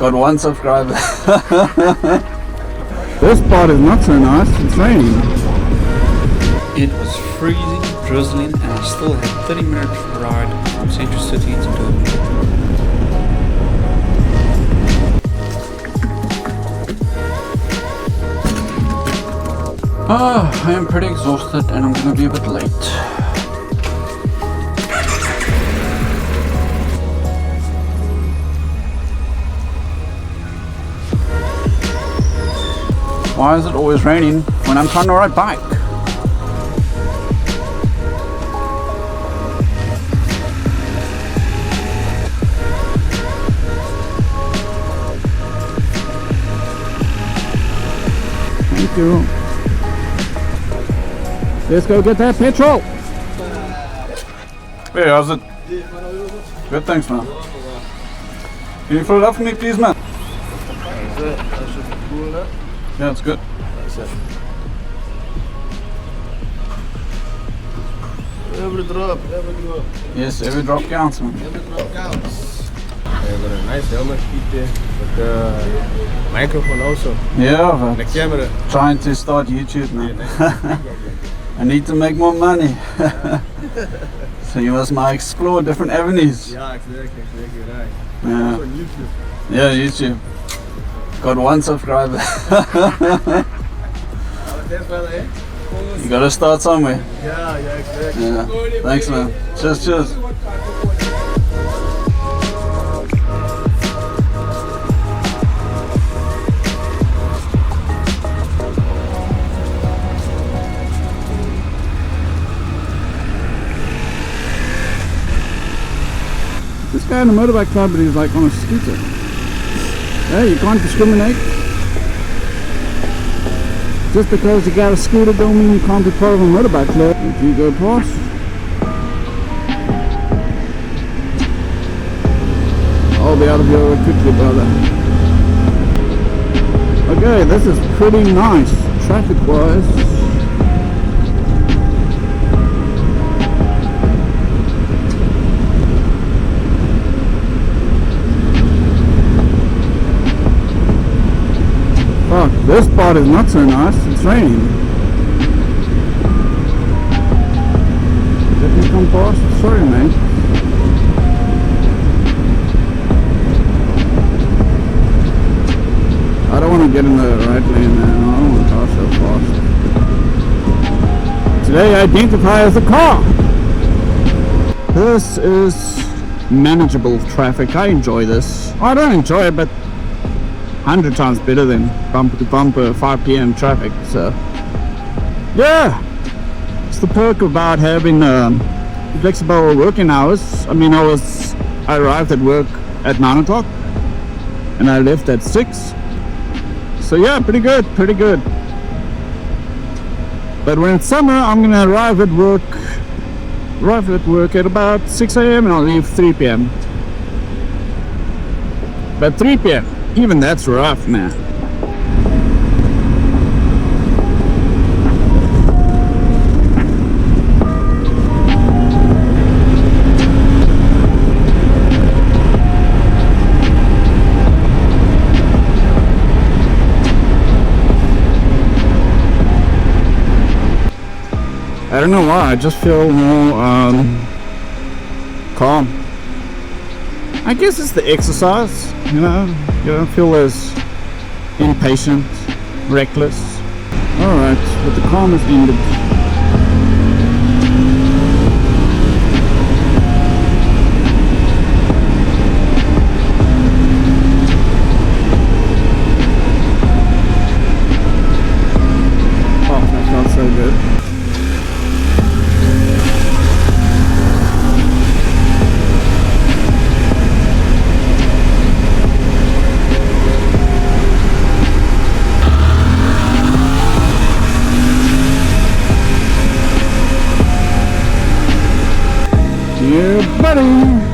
Got 1 subscriber. This part is not so nice, it's raining. It was freezing, drizzling, and I still had 30-minute ride from Central City to Durbanville. I am pretty exhausted and I'm gonna be a bit late. Why is it always raining when I'm trying to ride bike? Thank you. Let's go get that petrol. Hey, how's it? Good, thanks, man. Can you fill it up for me, please, man? That's it. That should be cool enough. Yeah, it's good. That's it. Every drop. Yes, every drop counts, man. Every drop counts. I got a nice helmet kit there with the microphone also. Yeah, And the but camera. trying to start YouTube, man. I need to make more money. So you must explore different avenues. Yeah, exactly, right. Yeah. Also on YouTube. Yeah, YouTube. Got 1 subscriber. That's why they. You gotta start somewhere. Yeah, exactly. Yeah. Thanks, man. Cheers. This guy in the motorbike club, but he's like on a scooter. Yeah, you can't discriminate. Just because you got a scooter don't mean you can't be part of a motorbike club. If you go past. I'll be out of here quickly, brother. Okay, this is pretty nice traffic-wise. Fuck, this part is not so nice, it's raining. Let me come past, sorry mate. I don't want to get in the right lane man, I don't want to pass so fast. Today I identify as a car. This is manageable traffic, I enjoy this. I don't enjoy it, but 100 times better than bumper to bumper 5 p.m. traffic. So yeah, it's the perk about having flexible working hours. I mean, I arrived at work at 9 o'clock and I left at 6. So yeah, pretty good. But when it's summer, I'm gonna arrive at work at about 6 a.m. and I'll leave 3 p.m. But 3 p.m. even that's rough, man. I don't know why, I just feel more calm. I guess it's the exercise, you know, you don't feel as impatient, reckless. Alright, but the calm has ended. Oh, that felt so good. Yeah, buddy.